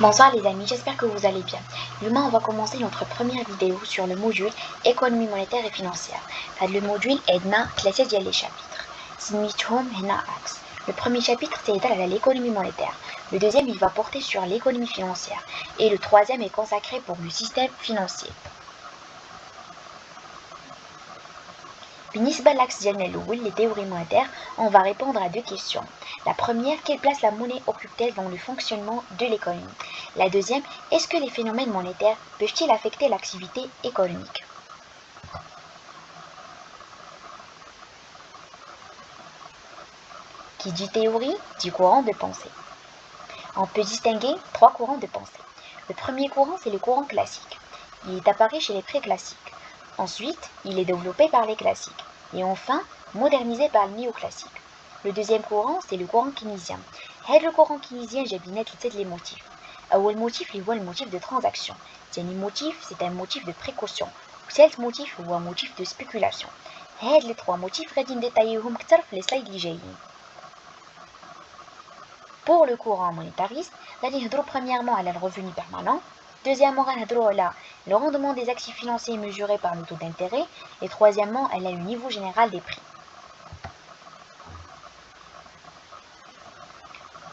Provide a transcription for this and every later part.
Bonsoir les amis, j'espère que vous allez bien. Demain, on va commencer notre première vidéo sur le module économie monétaire et financière. Le module عندنا 3 ديال les chapitres. سميتهم هنا axe. Le premier chapitre c'est à l'économie monétaire. Le deuxième, il va porter sur l'économie financière. Et le troisième est consacré pour le système financier. بالنسبة l'axe ديالنا الأول, les théories monétaires, on va répondre à deux questions. La première, quelle place la monnaie occupe-t-elle dans le fonctionnement de l'économie? La deuxième, est-ce que les phénomènes monétaires peuvent-ils affecter l'activité économique? Qui dit théorie, dit courant de pensée. On peut distinguer trois courants de pensée. Le premier courant, c'est le courant classique. Il est apparu chez les préclassiques. Ensuite, il est développé par les classiques. Et enfin, modernisé par le néoclassique. Le deuxième courant, c'est le courant keynésien. Le courant keynésien, j'ai bien les motifs. Le motif, il voit le motif de transaction. C'est un motif, c'est un motif de précaution. ثالث motif, هو un motif de spéculation. هاد les trois motifs غادي نديتايوهم أكثر في les slides اللي جايين. Pour le courant monétariste, غادي نهضروا premièrement على le revenu permanent. Deuxièmement, غنهضروا على le rendement des actifs financiers mesuré par le taux d'intérêt. Et troisièmement, elle a le niveau général des prix.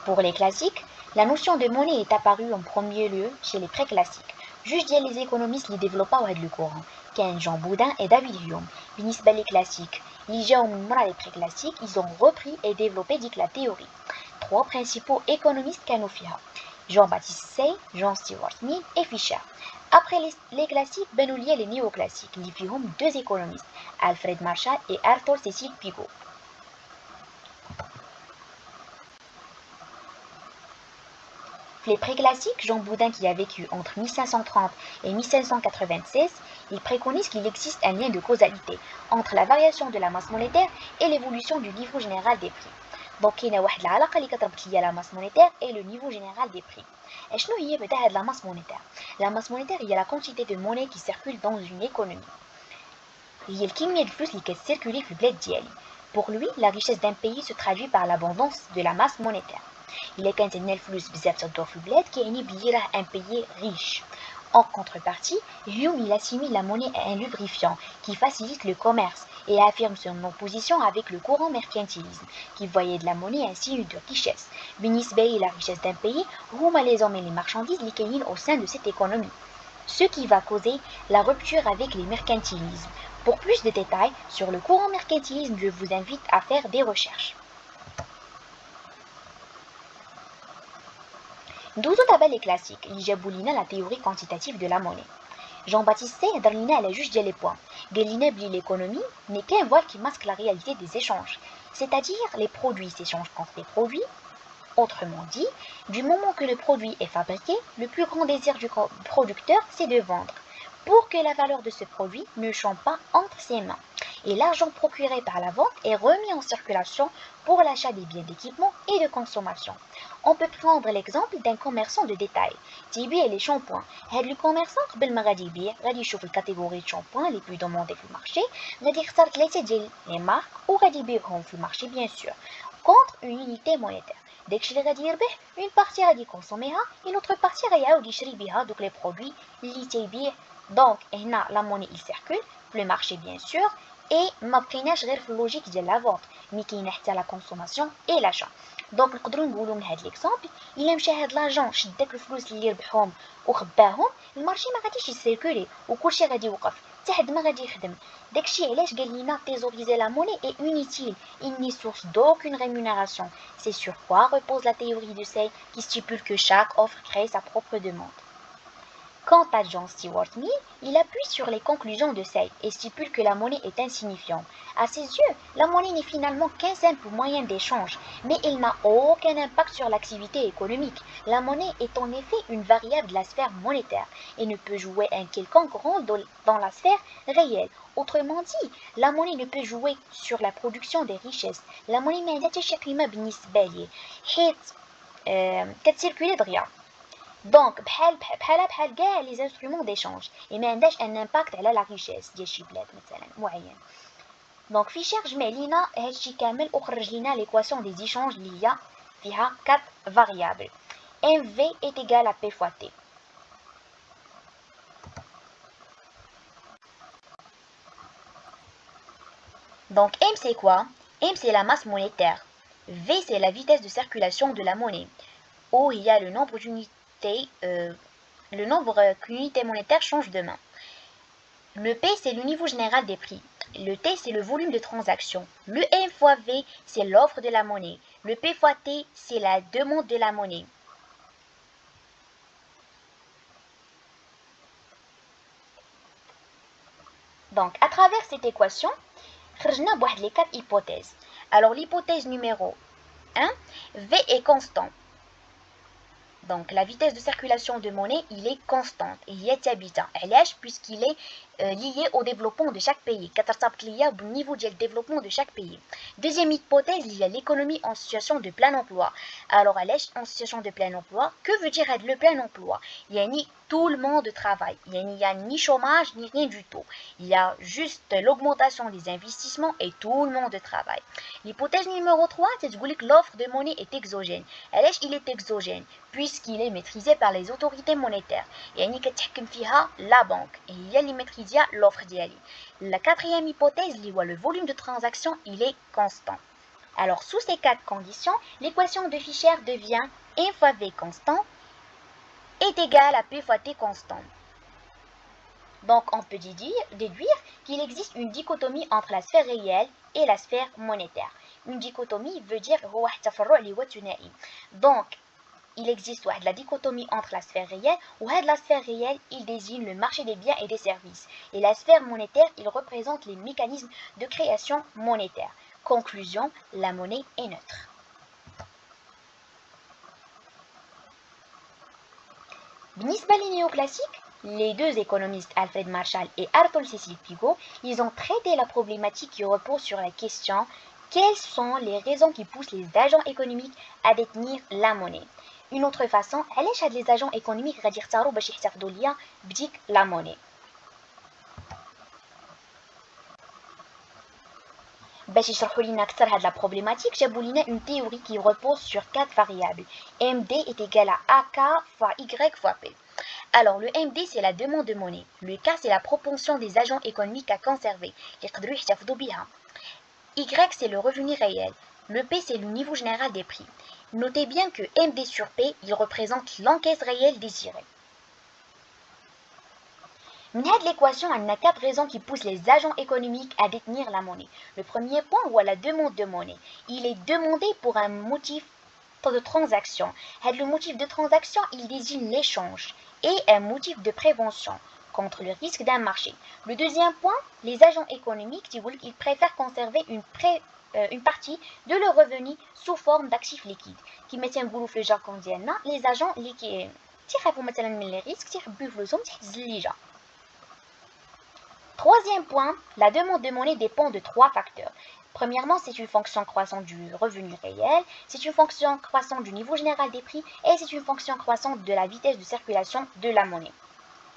Pour les classiques, la notion de monnaie est apparue en premier lieu chez les préclassiques. Juste les économistes les développent au le courant, Ken Jean Boudin et David Hume. بالنسبة les classiques, les préclassiques, ils ont repris et développé la théorie. Trois principaux économistes كانوا فيها. Jean-Baptiste Say, John Stuart Mill et Fisher. Après les classiques, ben lié les néoclassiques, qui font deux économistes, Alfred Marshall et Arthur Cecil Pigot. Les préclassiques, Jean Boudin qui a vécu entre 1530 et 1596, il préconise qu'il existe un lien de causalité entre la variation de la masse monétaire et l'évolution du niveau général des prix. Donc il y a une علاقة اللي كتربط ليا la masse monétaire et le niveau général des prix. Et شنو هي بدا هاد la masse monétaire? La masse monétaire هي la quantité de monnaie qui circule dans une économie. هي الكمية الفلوس اللي كتسيركولي في البلاد ديالي. Pour lui, la richesse d'un pays se traduit par l'abondance de la masse monétaire. إلا كانت عندنا الفلوس بزاف تدور في البلاد كيعني بلي راه ان بيي ريش. En contrepartie, Hume il assimile la monnaie à un lubrifiant qui facilite le commerce et affirme son opposition avec le courant mercantilisme qui voyait de la monnaie un signe de richesse. بالنسبة لي la richesse d'un pays هما les hommes et les marchandises اللي كاينين au sein de cette économie. Ce qui va causer la rupture avec les mercantilismes. Pour plus de détails sur le courant mercantilisme, je vous invite à faire des recherches. ندوزو دابا لي كلاسيك اللي جابوا لينا لا تيوري كوانتيتاتيف دو لا موني. جون باتيست هضر لينا على جوج ديال لي بوين. قال لينا بلي l'économie n'est qu'un voile qui masque la réalité des échanges, c'est-à-dire les produits s'échangent contre les produits. Autrement dit, du moment que le produit est fabriqué, le plus grand désir du producteur c'est de vendre, pour que la valeur de ce produit ne change pas entre ses mains. Et l'argent procuré par la vente est remis en circulation pour l'achat des biens d'équipement et de consommation. On peut prendre l'exemple d'un commerçant de détail. تيبيع les shampoings. هاد le commerçant قبل ما غادي يبيع غادي يشوف الكاتيجوري de shampoing les plus demandés في المارشي غادي يختار 3 ديال les marques وغادي يبيعهم في المارشي bien sûr contre une unité monétaire. داكشي اللي غادي يربح une partie غادي يكونسوميها et l'autre partie غيعاود يشري بها دوك les produits اللي تيبيع. Donc هنا la monnaie il circule le marché bien sûr et ما بقيناش غير في اللوجيك ديال لا فونت مي كاينه حتى لا كونسوماسيون اي لاشا. دونك نقدروا نقولوا من هاد ليكزامبل الا مشى هاد لاجون شد داك الفلوس اللي ربحهم وخباهم المارشي ما غاديش يسيركولي وكلشي غادي يوقف حتى حد ما غادي يخدم. داكشي علاش قال لينا thésauriser la monnaie est inutile, il n'est source d'aucune rémunération. C'est sur quoi repose la théorie de Say qui stipule que chaque offre crée sa propre demande. Quant à John Stuart Mill, il appuie sur les conclusions de Say et stipule que la monnaie est insignifiante. À ses yeux, la monnaie n'est finalement qu'un simple moyen d'échange, mais elle n'a aucun impact sur l'activité économique. La monnaie est en effet une variable de la sphère monétaire et ne peut jouer un quelconque rôle dans la sphère réelle. Autrement dit, la monnaie ne peut jouer sur la production des richesses. La monnaie ما عندها حتى شي قيمة بالنسبة ليه حيت كتسيركولي دغيا. Donc, بحال كاع les instruments d'échange et ما عندهاش un impact على la richesse ديال شي بلاد مثلا معين. Donc Fisher جمع لينا هادشي كامل وخرج لينا l'équation des échanges اللي هي فيها 4 variables. MV est égal à P fois T. Donc M c'est quoi? M c'est la masse monétaire. V c'est la vitesse de circulation de la monnaie. O il y a le nombre d'unités, qu'une monétaire change de main. Le P c'est le niveau général des prix. Le T c'est le volume de transaction. Le M fois V c'est l'offre de la monnaie. Le P fois T c'est la demande de la monnaie. Donc à travers cette équation, خرجنا بواحد les 4 hypothèses. Alors l'hypothèse numéro 1, V est constant. Donc la vitesse de circulation de monnaie, il est constante. Il est habitant. Puisqu'il est lié au développement de chaque pays. Au niveau du développement de chaque pays. Deuxième hypothèse, il y a l'économie en situation de plein emploi. Alors en situation de plein emploi, que veut dire le plein emploi? Il y a ni tout le monde travaille. Il n'y a ni chômage, ni rien du tout. Il y a juste l'augmentation des investissements et tout le monde travaille. L'hypothèse numéro 3, c'est que l'offre de monnaie est exogène. Il est exogène puisqu'il est maîtrisé par les autorités monétaires. يعني كتحكم فيها la banque. Et il y a les maîtrisés l'offre ديالي. La quatrième hypothèse, le volume de transaction, il est constant. Alors sous ces 4 conditions, l'équation de Fischer devient M fois V constant est égal à P fois T constant. Donc on peut déduire qu'il existe une dichotomie entre la sphère réelle et la sphère monétaire. Une dichotomie veut dire donc il existe la dichotomie entre la sphère réelle ou la sphère réelle, il désigne le marché des biens et des services. Et la sphère monétaire, il représente les mécanismes de création monétaire. Conclusion, la monnaie est neutre. بالنسبة للnéoclassique, les deux économistes Alfred Marshall et Arthur Cecil Pigot, ils ont traité la problématique qui repose sur la question quelles sont les raisons qui poussent les agents économiques à détenir la monnaie. Une autre façon, علاش هاد les agents économiques غادي يختاروا باش يحتفظوا ليا بديك la monnaie. باش يشرحوا لنا اكثر هاد la problématique, جابوا لنا une théorie qui repose sur 4 variables. MD est égal à AK fois Y fois P. Alors le MD c'est la demande de monnaie. Le K c'est la propension des agents économiques à conserver. Y c'est le revenu réel. Le P c'est le niveau général des prix. Notez bien que MD sur P, il représente l'encaisse réelle désirée. Dans l'équation, on a 4 raisons qui poussent les agents économiques à détenir la monnaie. Le premier point, ou la demande de monnaie. Il est demandé pour un motif de transaction. Le motif de transaction, il désigne l'échange et un motif de prévention contre le risque d'un marché. Le deuxième point, les agents économiques, ils préfèrent conserver une partie de leur revenu sous forme d'actifs liquides. Qui mettent un boulot le jargon les agents liquides. les risques, Troisième point, la demande de monnaie dépend de 3 facteurs. Premièrement, c'est une fonction croissante du revenu réel, c'est une fonction croissante du niveau général des prix et c'est une fonction croissante de la vitesse de circulation de la monnaie.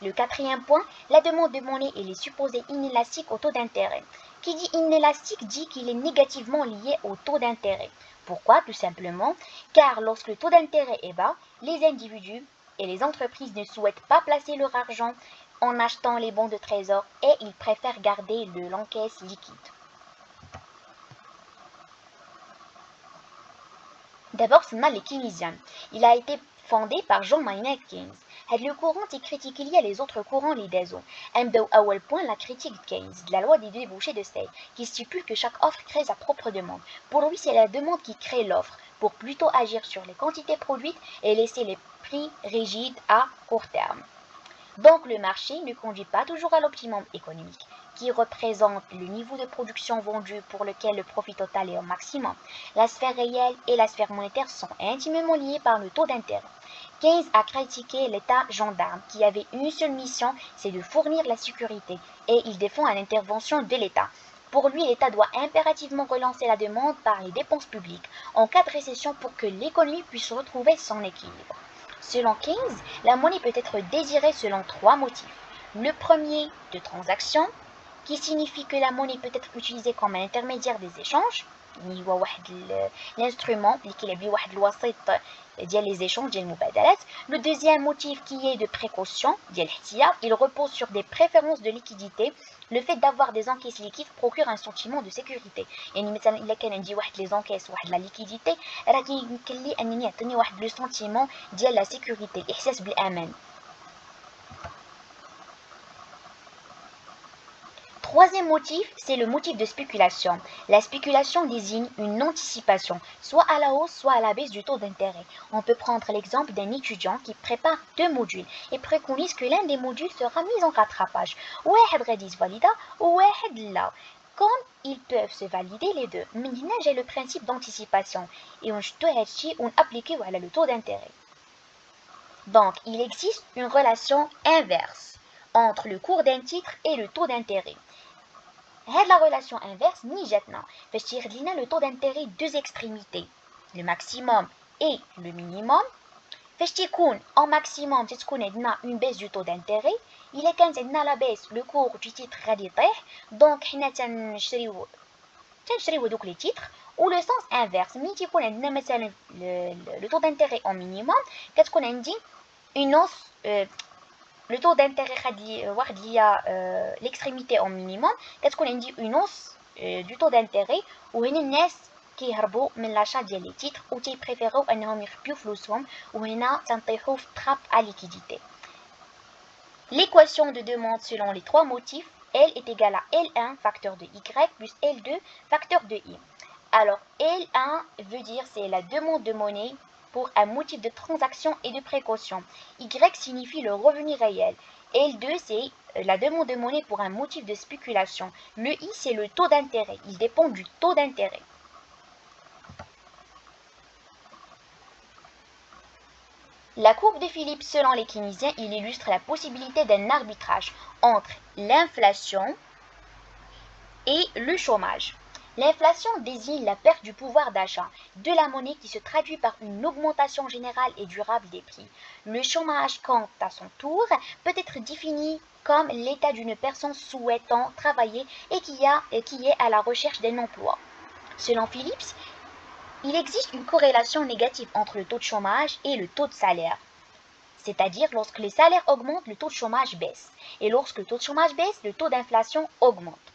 Le quatrième point, la demande de monnaie est supposée inélastique au taux d'intérêt. Qui dit inélastique dit qu'il est négativement lié au taux d'intérêt. Pourquoi? Tout simplement car lorsque le taux d'intérêt est bas, les individus et les entreprises ne souhaitent pas placer leur argent en achetant les bons de trésor et ils préfèrent garder l'encaisse liquide. D'abord, c'est les keynesiens. Il a été fondé par John Maynard Keynes. Le courant qui critique il y a les autres courants les déso. À quel point la critique de Keynes, de la loi des débouchés de seuil, qui stipule que chaque offre crée sa propre demande. Pour lui, c'est la demande qui crée l'offre, pour plutôt agir sur les quantités produites et laisser les prix rigides à court terme. Donc le marché ne conduit pas toujours à l'optimum économique, qui représente le niveau de production vendu pour lequel le profit total est au maximum. La sphère réelle et la sphère monétaire sont intimement liées par le taux d'intérêt. Keynes a critiqué l'État gendarme qui avait une seule mission, c'est de fournir la sécurité, et il défend l'intervention de l'État. Pour lui, l'État doit impérativement relancer la demande par les dépenses publiques en cas de récession pour que l'économie puisse retrouver son équilibre. Selon Keynes, la monnaie peut être désirée selon 3 motifs. Le premier, de transaction, qui signifie que la monnaie peut être utilisée comme un intermédiaire des échanges. اللي هو واحد l'instrument اللي كيلعب بيه واحد الوسيط ديال les échanges ديال المبادلات. Le deuxième motif qui est de précaution ديال الاحتياط, il repose sur des préférences de liquidité. Le fait d'avoir des encaisses liquides procure un sentiment de sécurité. يعني مثلا الا كان عندي واحد les encaisses واحد la liquidité راه كيمكن لي انني يعطيني واحد لو سونتيمون ديال la sécurité, الاحساس بالامان. Troisième motif, c'est le motif de spéculation. La spéculation désigne une anticipation, soit à la hausse, soit à la baisse du taux d'intérêt. On peut prendre l'exemple d'un étudiant qui prépare 2 modules et préconise que l'un des modules sera mis en rattrapage. واحد غادي يتفاليدا وواحد لا. Comme ils peuvent se valider les deux. Maintenant, j'ai le principe d'anticipation et on applique le taux d'intérêt. Donc, il existe une relation inverse entre le cours d'un titre et le taux d'intérêt. La relation inverse ni جاتنا فاش تياخد لينا le taux d'intérêt deux extrémités, le maximum et le minimum. فاش تيكون en maximum تتكون عندنا une baisse du taux d'intérêt. إلا كانت عندنا la baisse, le cours du titre غادي يطيح, donc حنا تنشريو دوك les titres. ou le sens inverse, ملي تيكون عندنا مثلا le taux d'intérêt en minimum كتكون عندي une hausse le taux d'intérêt il y a l'extrémité en minimum كتكون عندي une hausse du taux d'intérêt وهنا الناس كيهربوا من l'achat ديال les titres و تيبريفيرو انهم يخبيو فلوسهم وهنا تنطيحوا في trappe à liquidité. L'équation de demande selon les trois motifs, L est égale à L1 facteur de Y plus L2 facteur de I. Alors L1 veut dire c'est la demande de monnaie pour un motif de transaction et de précaution. Y signifie le revenu réel. L2 c'est la demande de monnaie pour un motif de spéculation. Le I c'est le taux d'intérêt. Il dépend du taux d'intérêt. La courbe de Phillips selon les keynesiens, il illustre la possibilité d'un arbitrage entre l'inflation et le chômage. L'inflation désigne la perte du pouvoir d'achat de la monnaie qui se traduit par une augmentation générale et durable des prix. Le chômage, quant à son tour, peut être défini comme l'état d'une personne souhaitant travailler et qui est à la recherche d'un emploi. Selon Phillips, il existe une corrélation négative entre le taux de chômage et le taux de salaire. C'est-à-dire lorsque les salaires augmentent, le taux de chômage baisse. Et lorsque le taux de chômage baisse, le taux d'inflation augmente.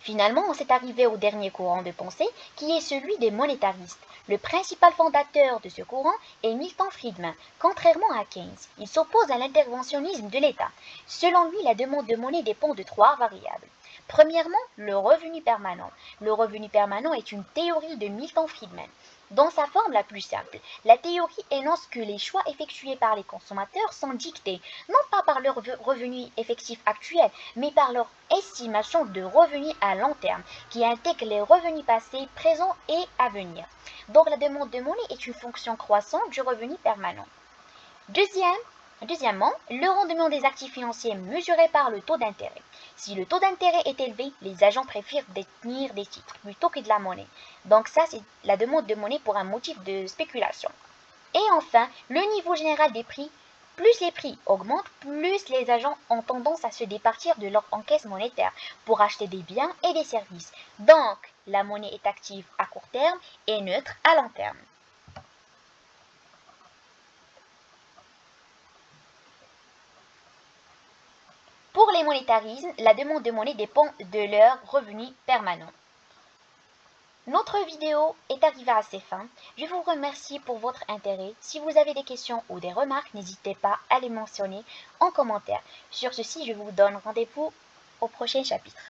Finalement, on s'est arrivé au dernier courant de pensée, qui est celui des monétaristes. Le principal fondateur de ce courant est Milton Friedman. Contrairement à Keynes, il s'oppose à l'interventionnisme de l'État. Selon lui, la demande de monnaie dépend de trois variables. Premièrement, le revenu permanent. Le revenu permanent est une théorie de Milton Friedman. Dans sa forme la plus simple, la théorie énonce que les choix effectués par les consommateurs sont dictés, non pas par leur revenu effectif actuel, mais par leur estimation de revenus à long terme, qui intègre les revenus passés, présents et à venir. Donc la demande de monnaie est une fonction croissante du revenu permanent. Deuxièmement, le rendement des actifs financiers mesuré par le taux d'intérêt. Si le taux d'intérêt est élevé, les agents préfèrent détenir des titres plutôt que de la monnaie. Donc ça, c'est la demande de monnaie pour un motif de spéculation. Et enfin, le niveau général des prix. Plus les prix augmentent, plus les agents ont tendance à se départir de leur encaisse monétaire pour acheter des biens et des services. Donc, la monnaie est active à court terme et neutre à long terme. Pour les monétarismes, la demande de monnaie dépend de leur revenu permanent. Notre vidéo est arrivée à ses fins. Je vous remercie pour votre intérêt. Si vous avez des questions ou des remarques, n'hésitez pas à les mentionner en commentaire. Sur ceci, je vous donne rendez-vous au prochain chapitre.